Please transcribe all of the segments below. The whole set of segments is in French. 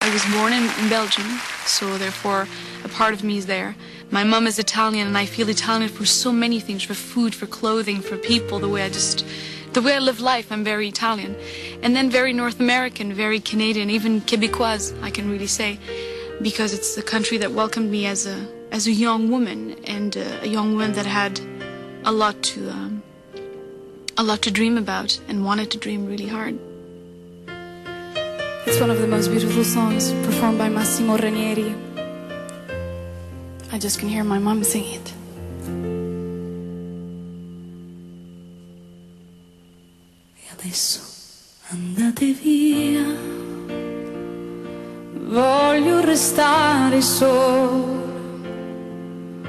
I was born in Belgium, so therefore a part of me is there. My mom is Italian, and I feel Italian for so many things, for food, for clothing, for people, the way I live life, I'm very Italian. And then very North American, very Canadian, even Québécoise, I can really say, because it's the country that welcomed me as a young woman, and a young woman that had a lot to dream about and wanted to dream really hard. It's one of the most beautiful songs performed by Massimo Ranieri. I just can hear my mom sing it. E adesso andate via, voglio restare solo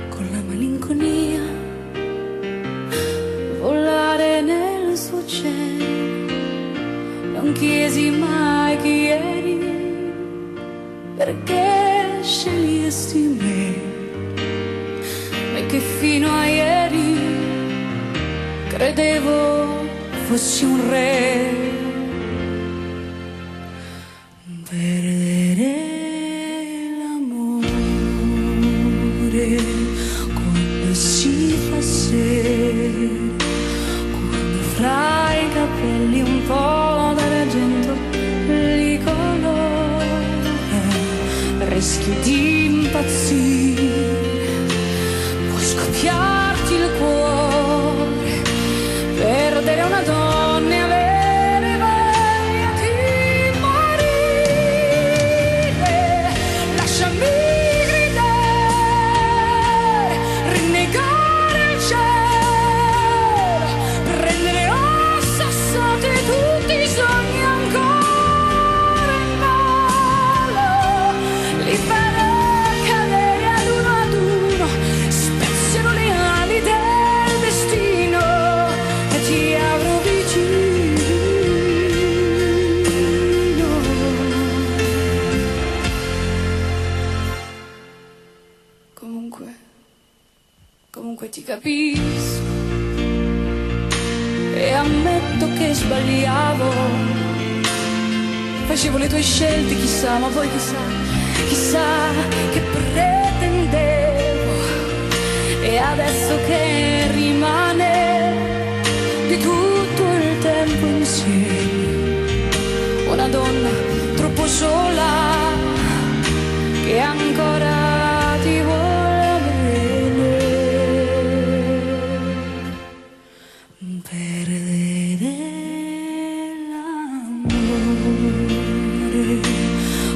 con la malinconia, volare nel suo cielo. Non chiesi mai chi eri, perché scegliesti me che fino a ieri credevo fossi un re. Perdere l'amore quando si fa sera, quando fra i capelli un po' d'argento li colora, rischio di impazzire, scoppiarti il cuore, perdere una donna e avere voglia di morire. Lasciami gridare, rinnegare il cielo, prendere a sassate tutti i sogni ancora in volo, li farò cadere ad uno, le ali del destino e ti avrò vicino. Comunque ti capisco e ammetto che sbagliavo, facevo le tue scelte, chissà, ma poi chissà che pretendevo. E adesso che rimane di tutto il tempo insieme, una donna troppo sola che ancora ti vuole bene. Perdere l'amore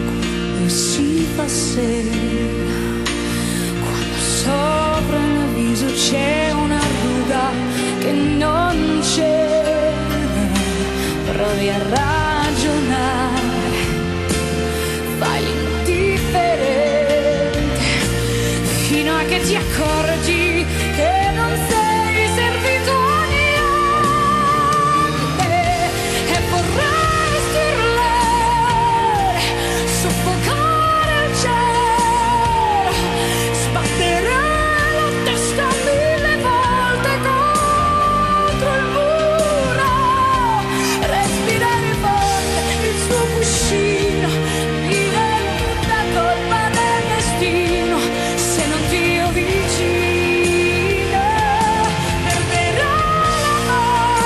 quando si fa sera, quando sopra il viso c'è una ruga che non c'era. Provi a ragionare, fai l'indifferente fino a che ti accorgi che non sei servito a niente e vorresti urlare, soffocare il cielo, sbattere la testa 1000 volte contro il muro, respirare forte il suo cuscino, diventa colpa del destino se non ti ho vicino. Perderò l'amore,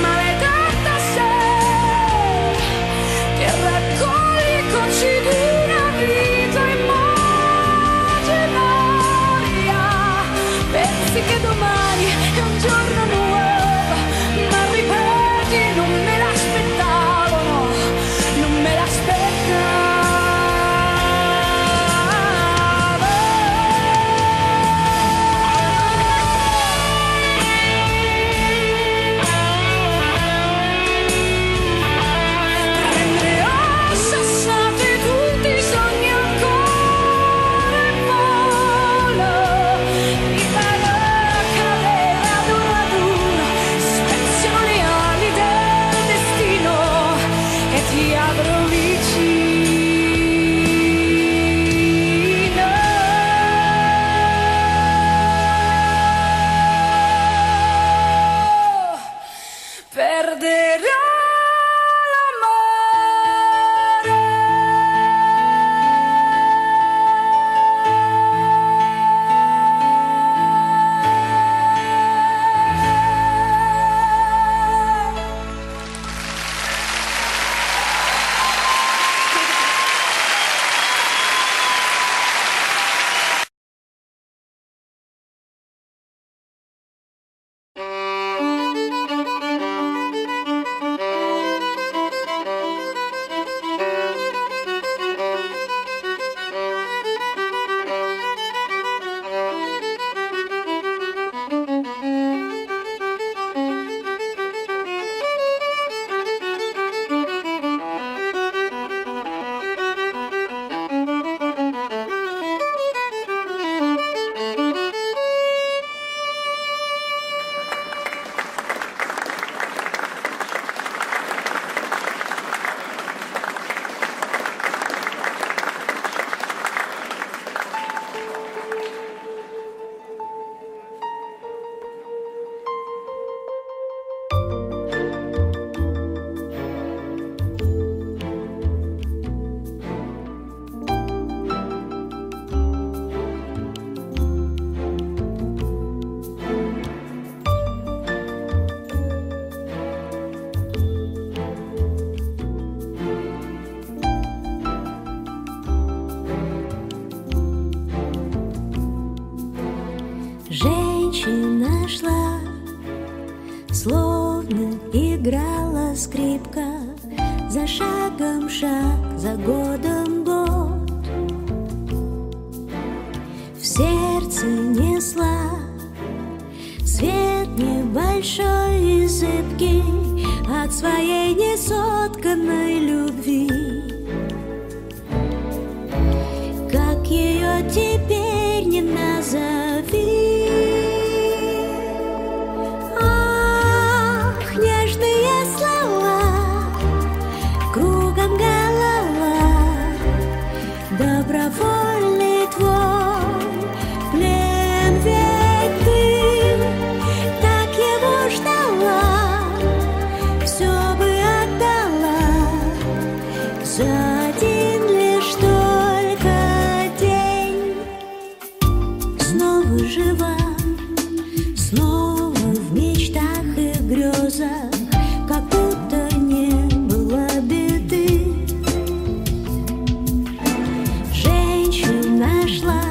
maledetta sei, che raccoglie i cocci di una vita immaginaria. Pensi che domani è un giorno nuovo, ma ripeti non me l'aspettavo, no, non me l'aspettavo. Prendere a sassate tutti i sogni ancora in volo, li farò cadere ad uno, spezzano le ali del destino e ti avrò vicino. Perderò l'amore скрипка, за шагом шаг, за годом год. В сердце несла свет небольшой и зыбкий от своей несотканной любви. Как ее теперь не назови. Ах, нежные слова, кругом голова, добровольный твой плен, ведь ты так его ждала, все бы отдала за один лишь только день. Снова жива, снова в мечтах и грезах, как будто не было беды. Женщин нашла,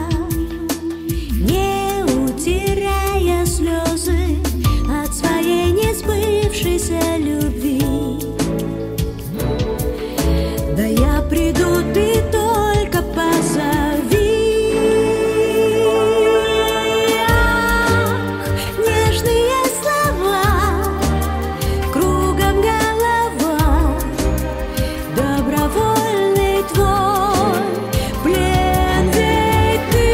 не утирая слезы от своей несбывшейся любви. Да я приду, ты только позови. Ах, нежные слова, кругом голова, добровольный твой плен, ведь ты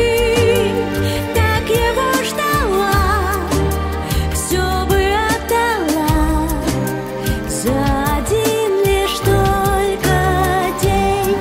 так его ждала, все бы отдала за один лишь только день.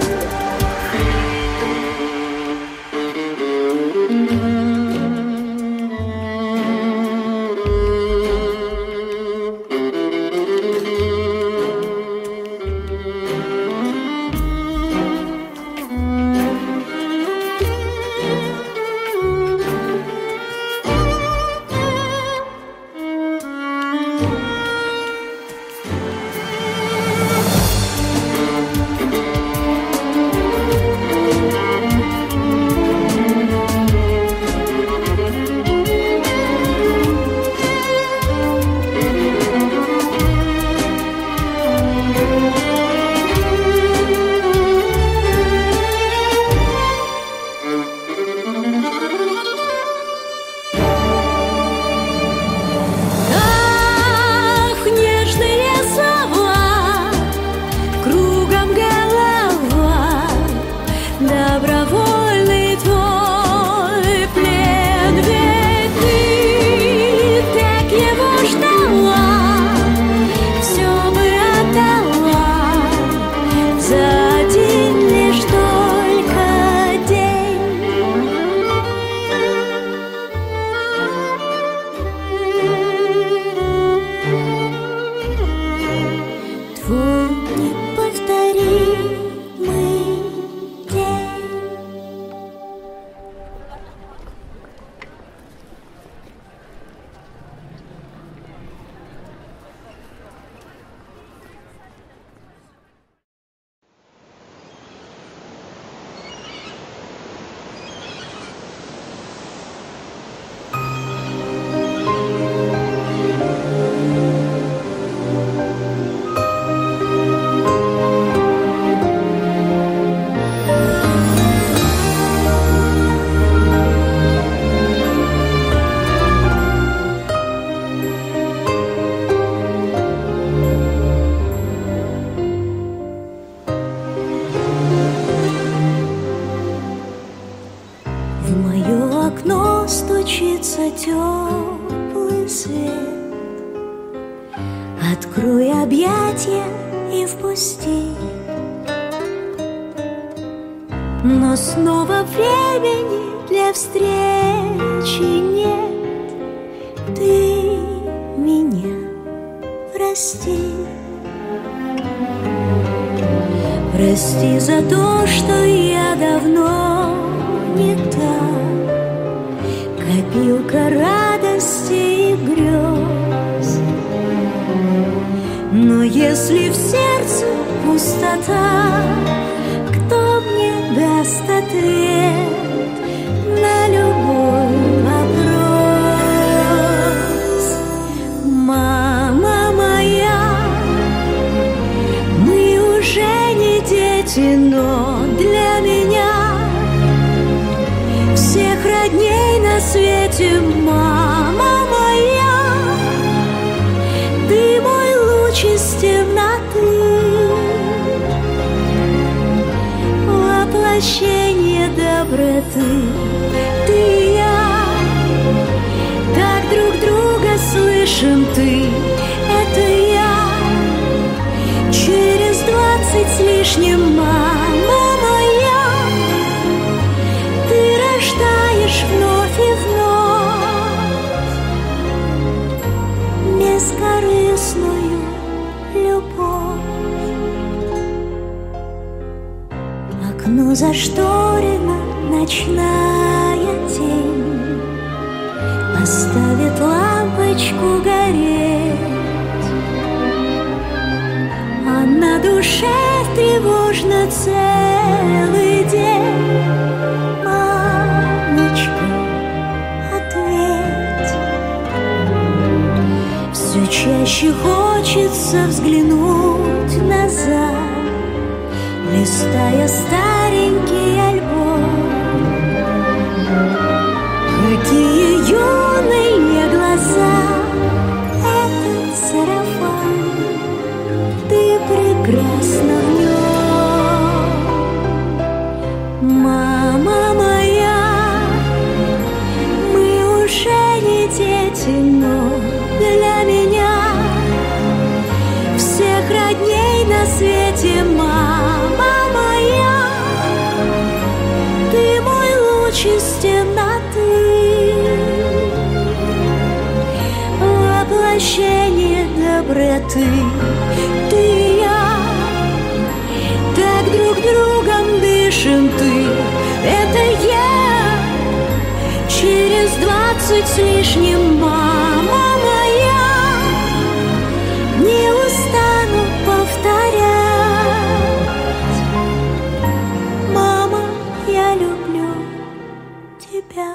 Ах, нежные слова, кругом голова, добровольный твой плен, ведь ты так его ждала, все бы отдала за один лишь только день. Твой неповторимый день. В мое окно стучится теплый свет. Открой объятия и впусти. Но снова времени для встречи нет. Ты меня прости. Прости за то, что я давно не та копилка радости и грез. Но если в сердце пустота, кто мне даст ответ на любой вопрос? дети, но для меня всех родней на свете мама моя. Ты мой луч из темноты, воплощение доброты. Ты и я так друг друга слышим. Ты — это я. Через 20 с лишним, мама моя, ты рождаешь вновь и вновь бескорыстную любовь. Окно зашторено, ночная тень оставит лампочку гореть, а на душе тревожно целый день. Мамочка, ответь. Все чаще хочется взглянуть назад, листая старенький альбом. Какие юные глаза, этот сарафан, ты прекрасна в нем. Мама моя, мы уже не дети, но для меня всех родней на свете мама моя. Ты мой луч из темноты, воплощение доброты. Ты и я так друг другом дышим. Ты — это я. Через 20 с лишним, мама моя, не устану повторять: мама, я люблю тебя.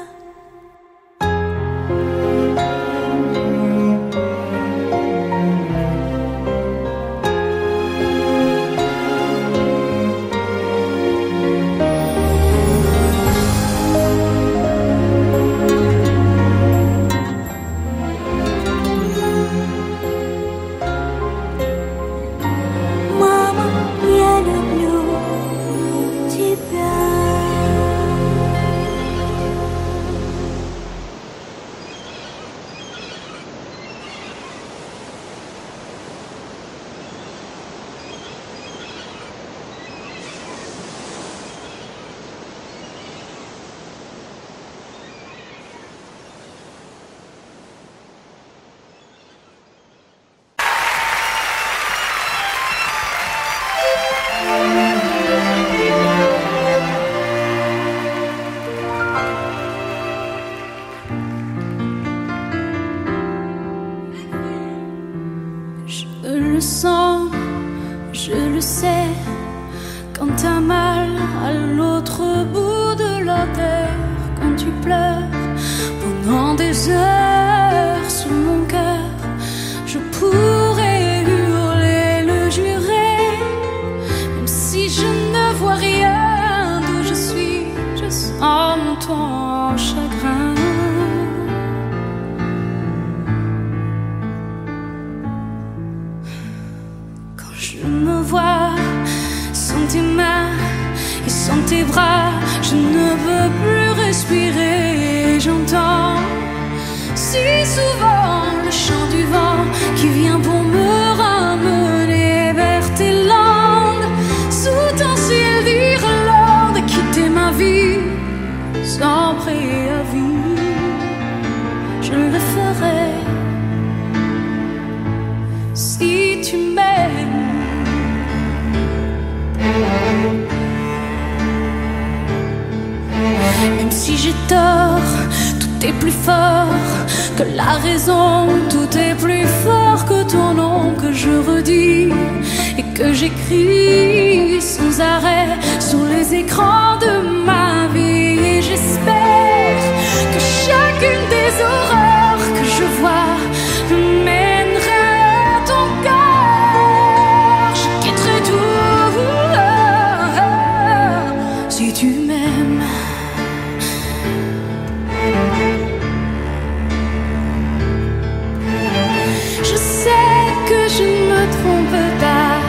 Je le sens, je le sais, quand t'as mal à l'autre bout de la terre, quand tu pleures pendant des heures sur mon cœur, je pourrais hurler, le jurer, même si je ne vois rien d'où je suis, je sens ton chagrin. Je me vois sans tes mains et sans tes bras, je ne peux plus respirer. J'entends si souvent le chant du vent qui vient pour me ramener vers tes landes. Sous ton ciel d'Irlande, quitter ma vie sans préavis, je le ferai si tu m'aimes. Même si j'ai tort, tout est plus fort que la raison, tout est plus fort que ton nom que je redis et que j'écris sans arrêt sur les écrans de ma vie. Et j'espère que chacune des horreurs que je vois mènera à ton cœur. Je quitterai tout trompe pas,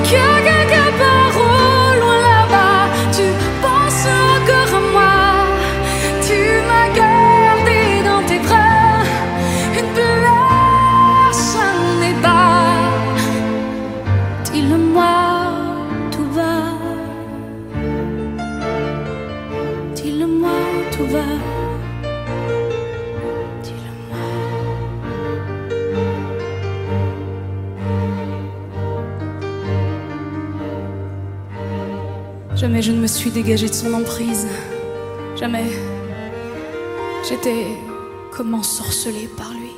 que quelque part au loin là-bas, tu penses encore à moi. Tu m'as gardé dans tes bras, une place à n'est pas. Dis-le-moi tout bas, dis-le-moi tout bas. Jamais je ne me suis dégagée de son emprise. Jamais. J'étais comme ensorcelée par lui.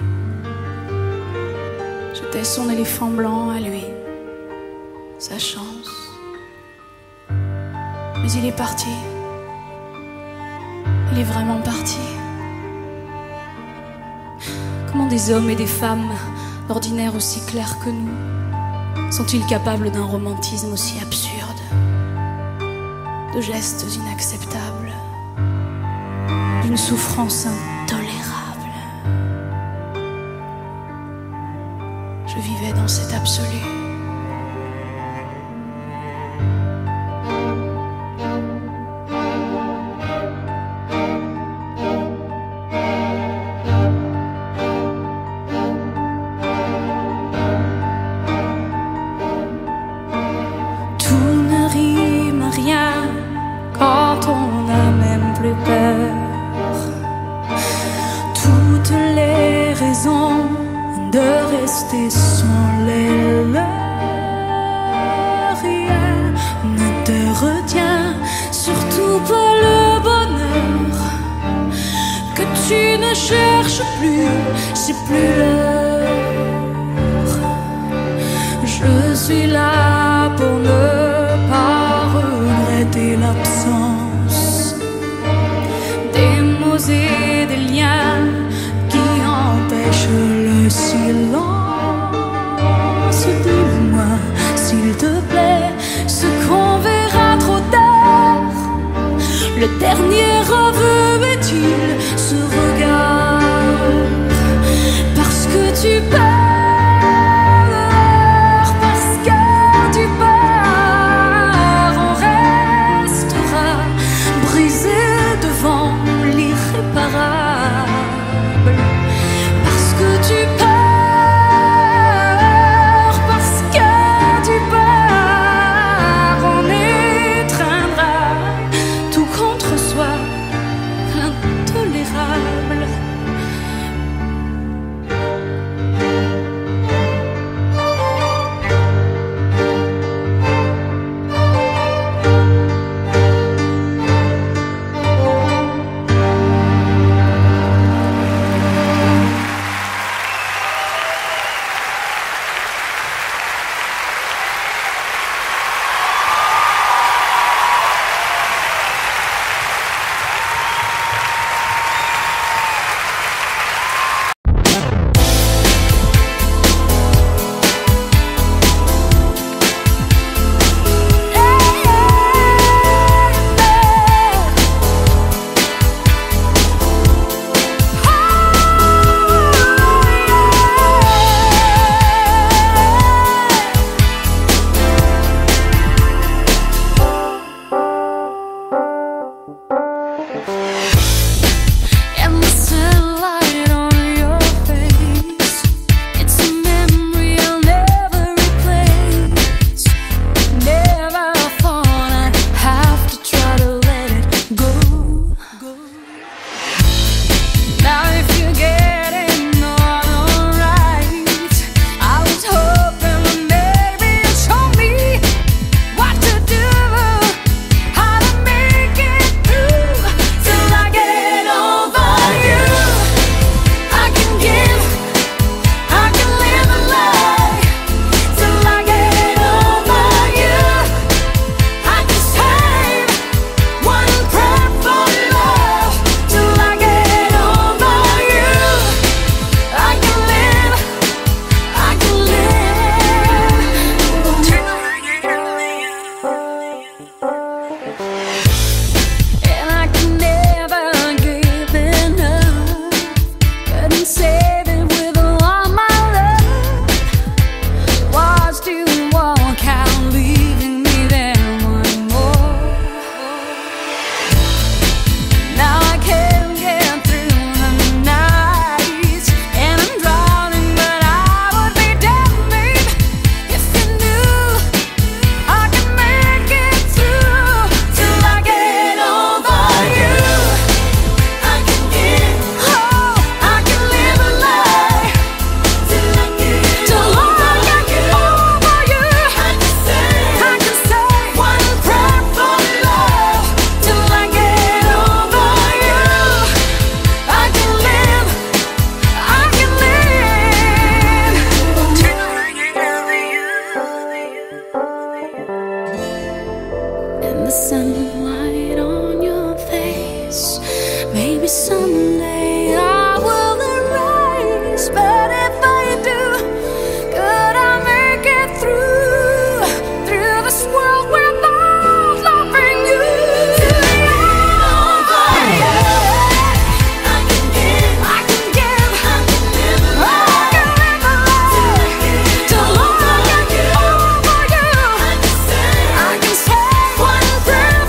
J'étais son éléphant blanc à lui, sa chance. Mais il est parti. Il est vraiment parti. Comment des hommes et des femmes, d'ordinaire aussi clairs que nous, sont-ils capables d'un romantisme aussi absurde, de gestes inacceptables, d'une souffrance intolérable? Je vivais dans cet absolu. Tout ne rime à rien quand on n'a même plus peur. Toutes les raisons de rester sont les leurs. Rien ne te retient, surtout pas le bonheur que tu ne cherches plus, c'est plus l'heure. Je suis là pour ne pas regretter l'absence des mots et des liens qui empêchent le silence. Dis-moi, s'il te plaît, ce qu'on verra trop tard. Le dernier aveu est-il ce regard? Parce que tu pars, parce que tu pars, on restera sunlight on your face. Maybe someday I will erase, but if I do, could I make it through this world without loving you? Till the end of the day, I can give, I can live a life till I get over you. I can say one prayer.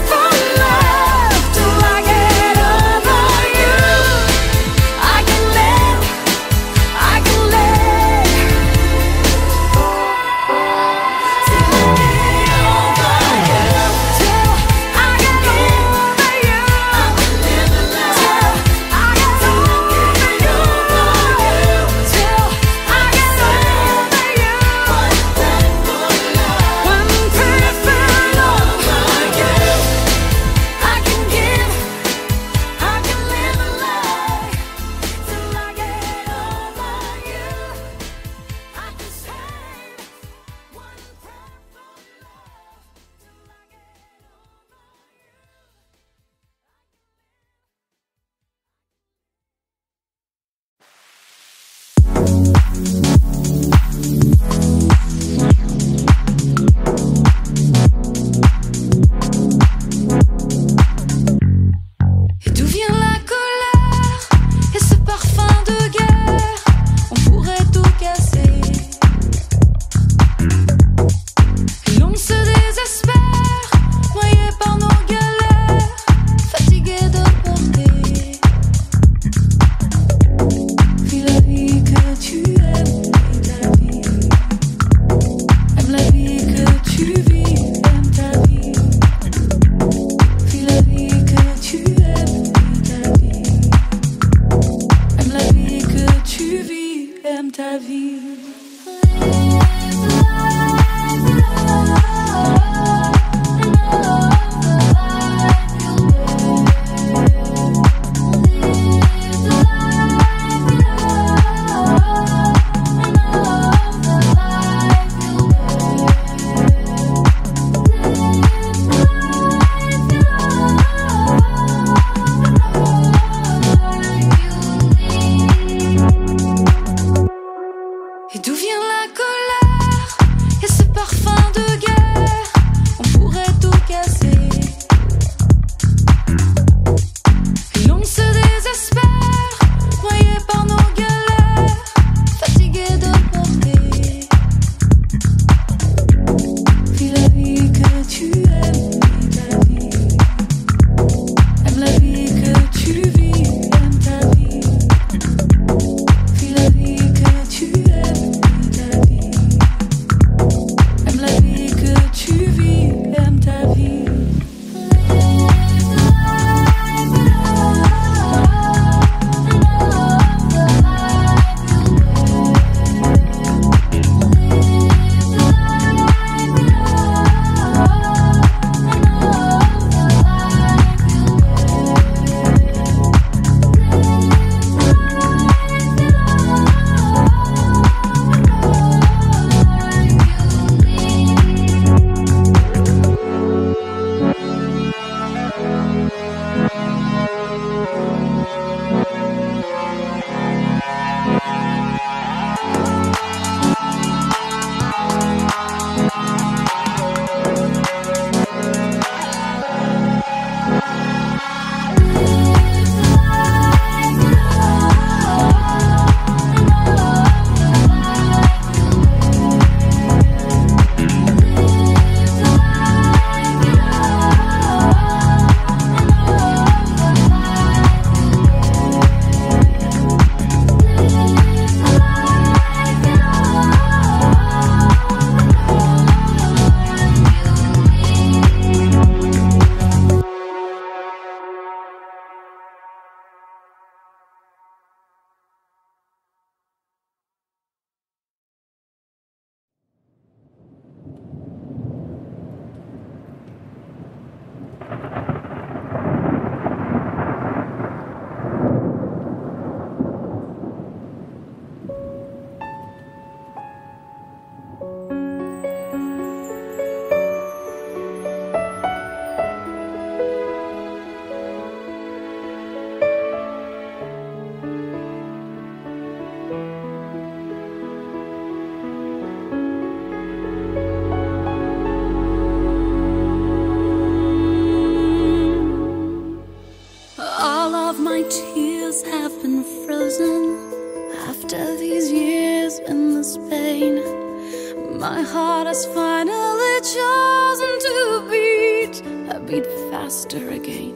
My heart has finally chosen to beat a beat faster again.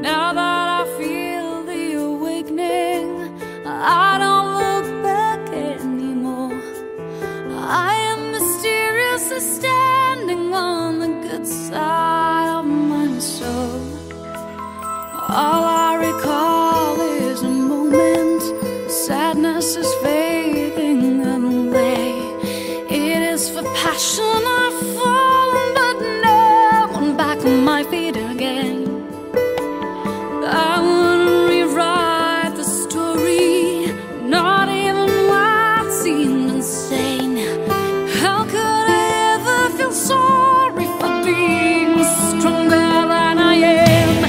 Now that I feel the awakening, I don't look back anymore. I am mysteriously standing on the good side of my soul. All I recall is a moment, sadness is fading away. It is for passion I've fallen, but now I'm back on my feet again. I wouldn't rewrite the story, not even what seemed insane. How could I ever feel sorry for being stronger than I am?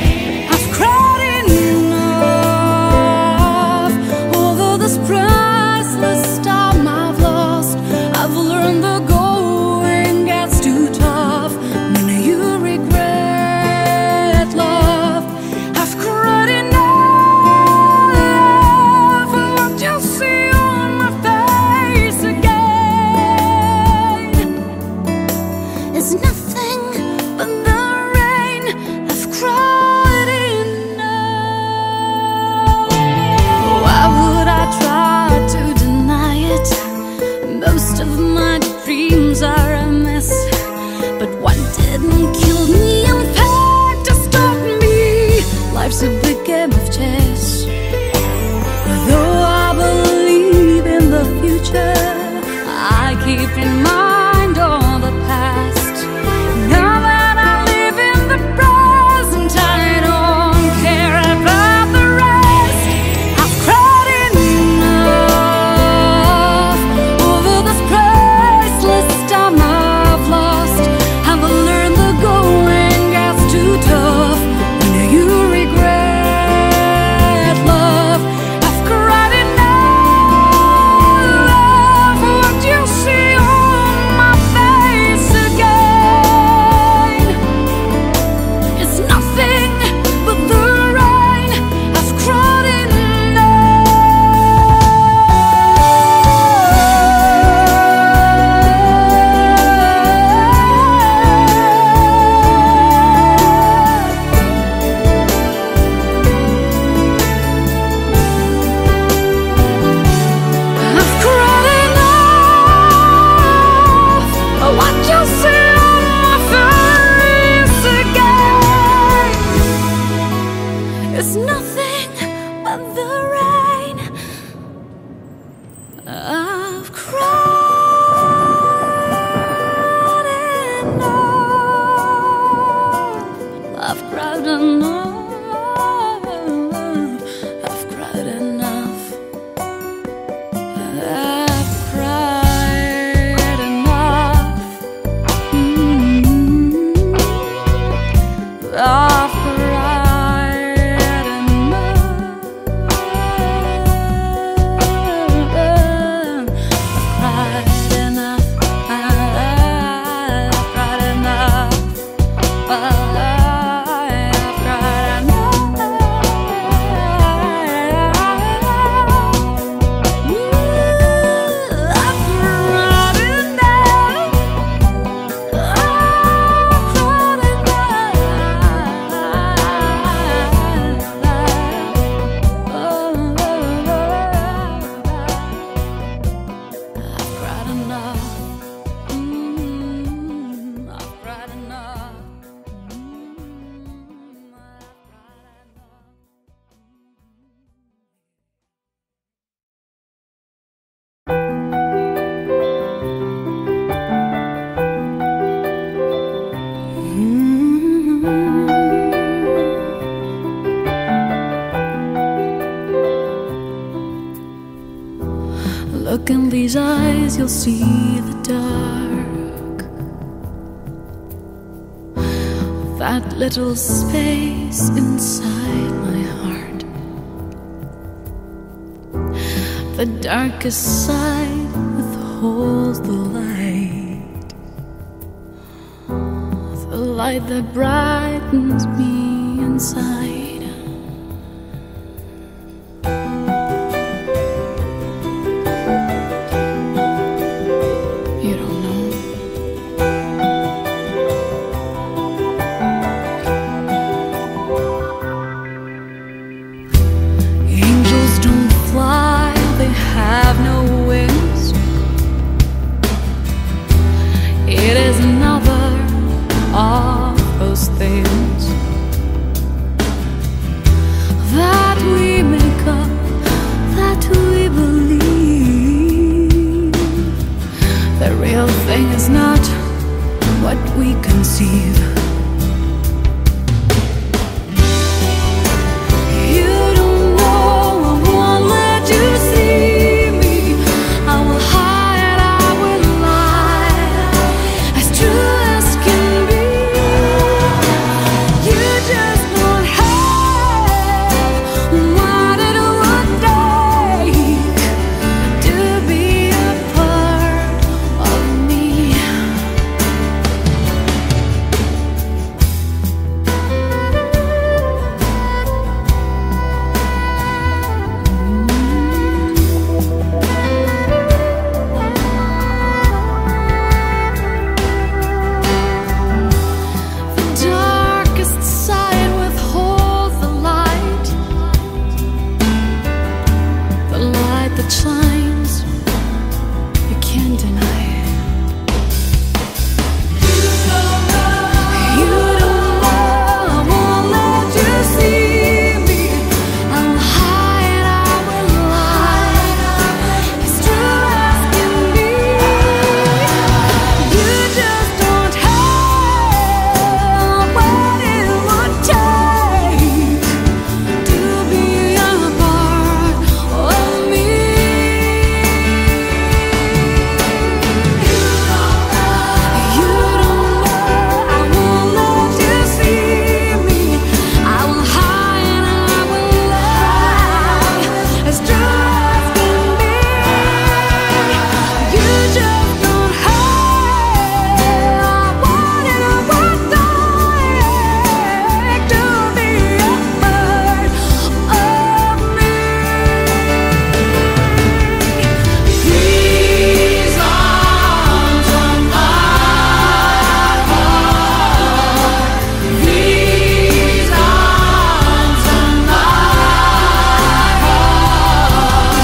I've cried enough over this priceless time I've lost. I've learned the going gets too tough when you regret love. I've cried enough for what you see on my face again. It's nothing but the rain. I've cried enough. Why would I try to deny it? Most of my dreams are a mess, but what didn't kill me, in fact, just taught me life's a big game of chess. Though I believe in the future, I keep in mind all the past. Now that I live in the present, I don't care about the rest. I've cried enough over this priceless time I've lost. I've learned the going gets too tough when you regret love. I've cried enough for what you see on my face again. It's nothing but the rain. I've cried I've cried enough for what you see on my face again. It's nothing but the rain. I've cried enough. I've cried enough. I've cried enough. I've cried enough. I've cried enough. I've cried enough. Look in these eyes, you'll see the dark. That little space inside my heart. The darkest side withholds the light. The light that brightens me inside. real thing is not what we conceive. You don't know, I won't let you see me. I will hide, I will lie, as true as can be. You just don't have what it would take to be a part of me. The darkest side withholds the light that shines. You can't deny it. You don't know, I won't let you see me. I will hide, I will lie, as true as can be. You just don't have what it would take to be a part of me. You don't know, I won't let you see me. I will hide, I will lie, as true as can be. You just don't have what it would take to be a part of me. These arms are my heart. These arms are my heart. These arms are my heart.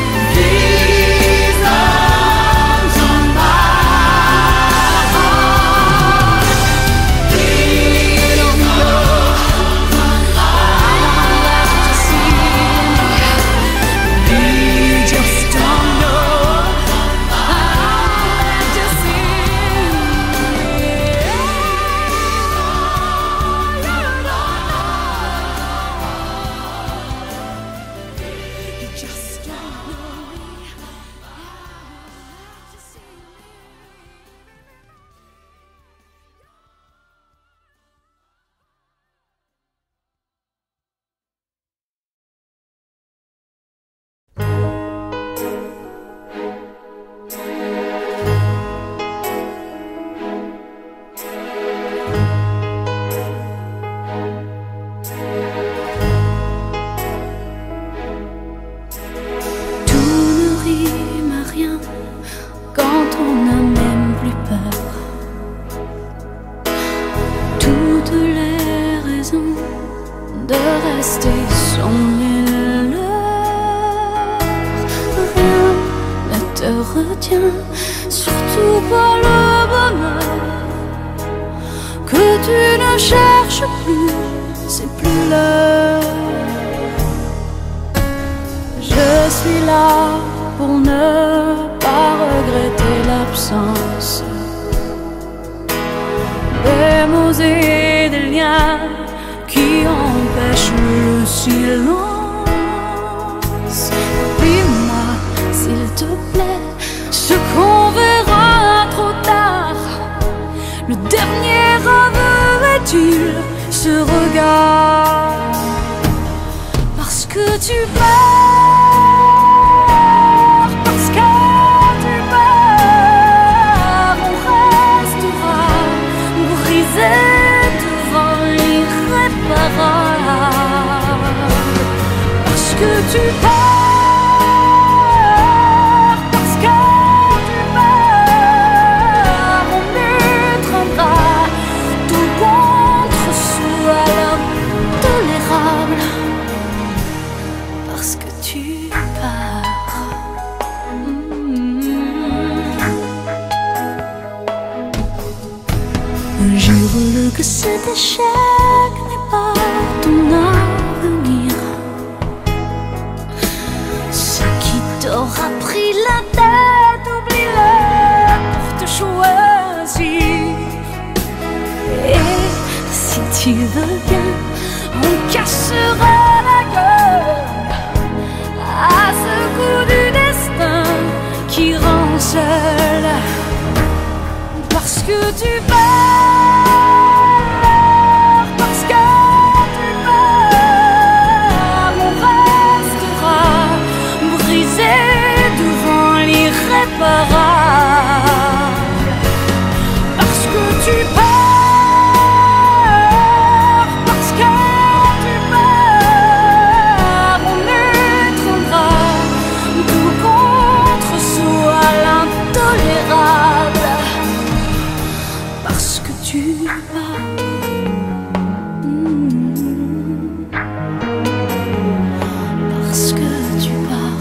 These arms are retient, surtout pas le bonheur que tu ne cherches plus, c'est plus l'heure. Je suis là pour ne pas regretter l'absence des mots et des liens qui empêchent le silence. Dis-moi, s'il te plaît, ce qu'on verra trop tard. Le dernier aveu est-il ce regard? Parce que tu pars, parce que tu pars, on restera brisé devant l'irréparable. Parce que tu pars. Parce que cet échec n'est pas ton avenir. Ce qui t'aura pris la tête, oublie-le pour te choisir. Et si tu veux bien, on cassera la gueule à ce coup du destin qui rend seul. Parce que tu pars, parce que tu pars, on restera brisé devant l'irréparable. Parce que tu pars, parce que tu pars, on étreindra tout contre soi l'intolérable. Parce que tu pars, parce que tu pars.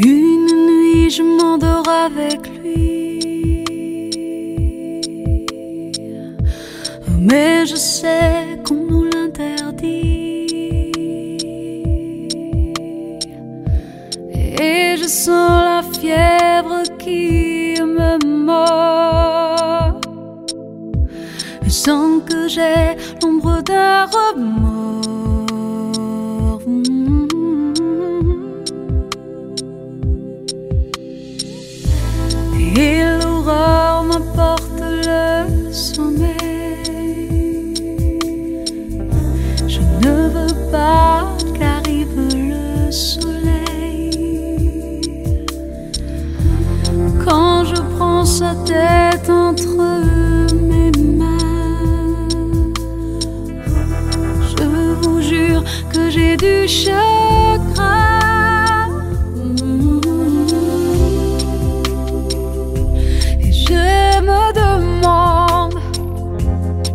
Une nuit, je m'endors avec lui, mais je sais qu'on nous l'interdit. Et je sens la fièvre qui me mord. Je sens que j'ai l'ombre d'un remords. Et l'aurore m'apporte le sommeil. Je ne veux pas qu'arrive le soleil. Quand je prends sa tête entre mes mains, je vous jure que j'ai du chagrin. Je me demande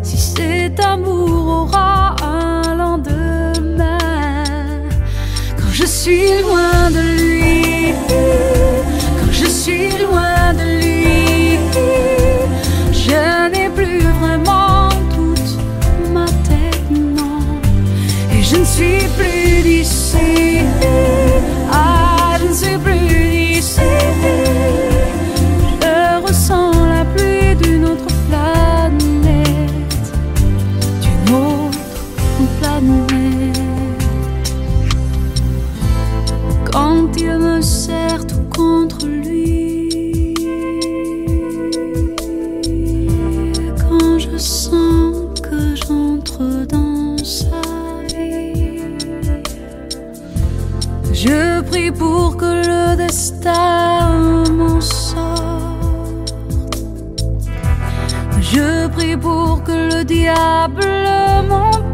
si cet amour aura un lendemain. Quand je suis loin de lui, quand je suis loin de lui, je n'ai plus vraiment toute ma tête, non. Et je ne suis plus d'ici, ah, je ne suis plus d'ici. Quand il me serre tout contre lui, quand je sens que j'entre dans sa vie, je prie pour que le destin m'en sorte. Je prie pour que le diable m'emporte.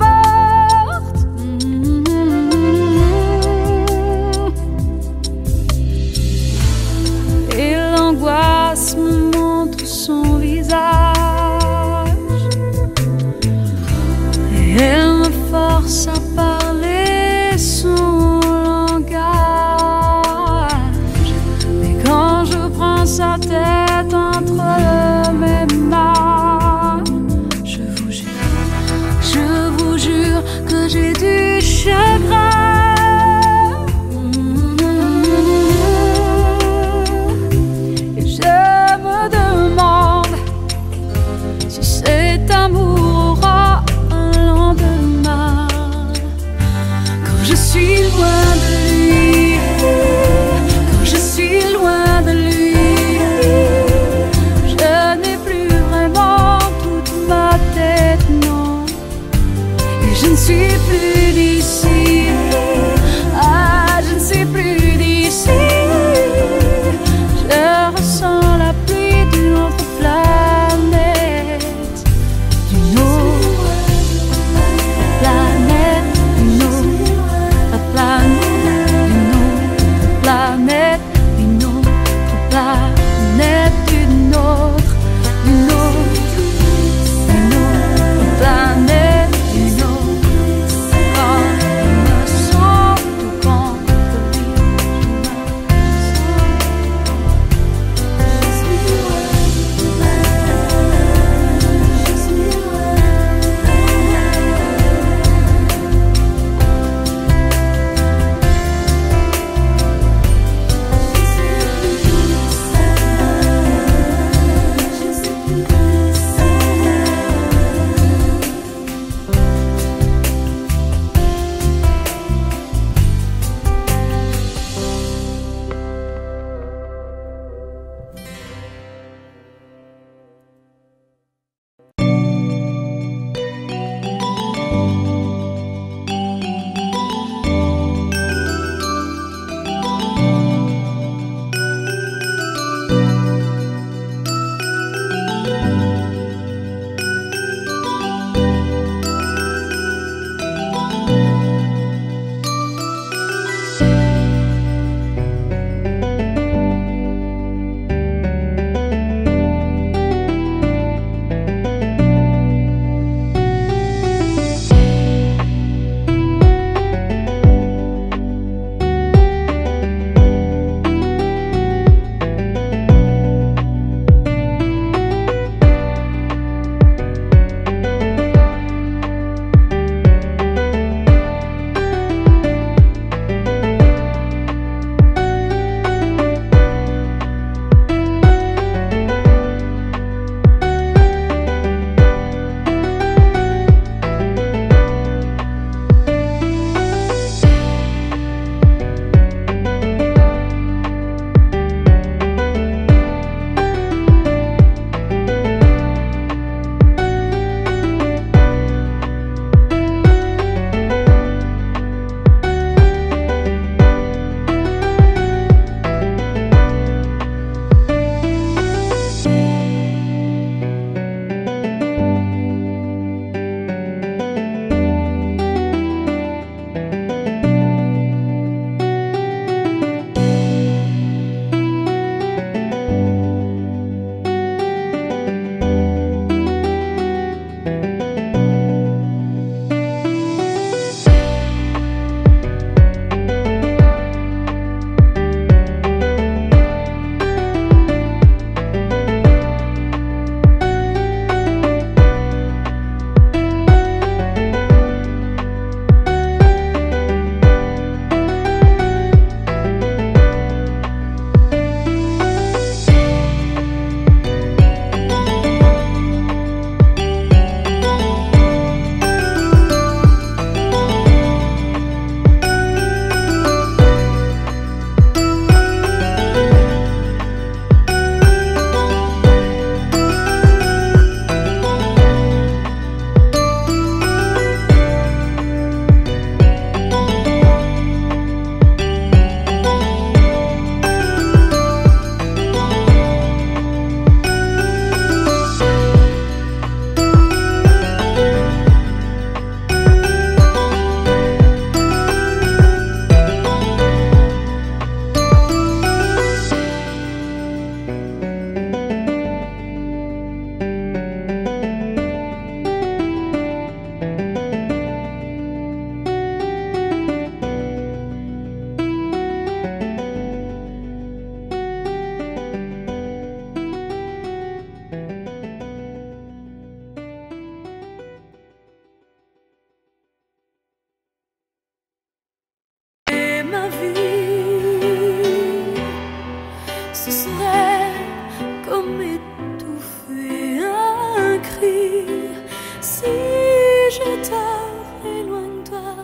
tort, éloigne-toi.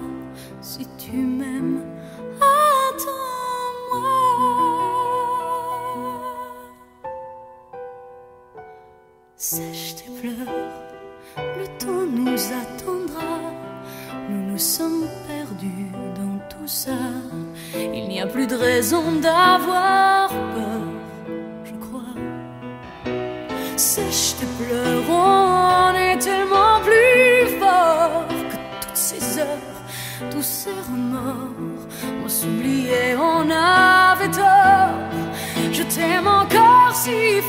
Si tu m'aimes, attends-moi. Sèche tes pleurs, le temps nous attendra. Nous nous sommes perdus dans tout ça. Il n'y a plus de raison d'avoir peur, je crois. Sèche tes pleurs, on est tellement plus fort que toutes ces heures, tous ces remords. On s'oubliait, on avait tort. Je t'aime encore si